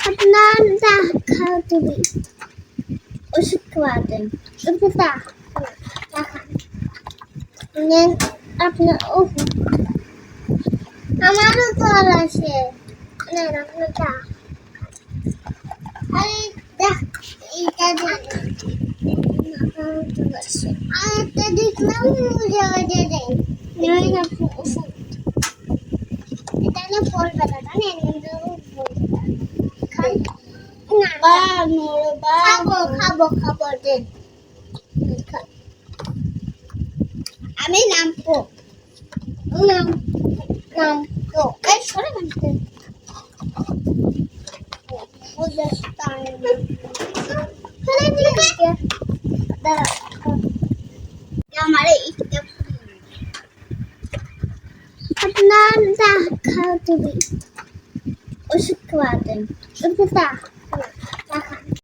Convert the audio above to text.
আপনার খাও তুমি ওষুধ খাওয়াতেন ওষুধ নেন আপনার ওষুধ আমারও জ্বর আছে নেন আপনার চা আরে দেখ এইটা আরেকটা দেখলাম জায়গায় দেয় নেই না ওষুধ এটা না ফল পাতাটা নেন খাই না খাবো দেন আমি নামবো নামবো এই সরে নামতে আপনার খাও তুমি ওষুধ খাওয়াতেন ওষুধ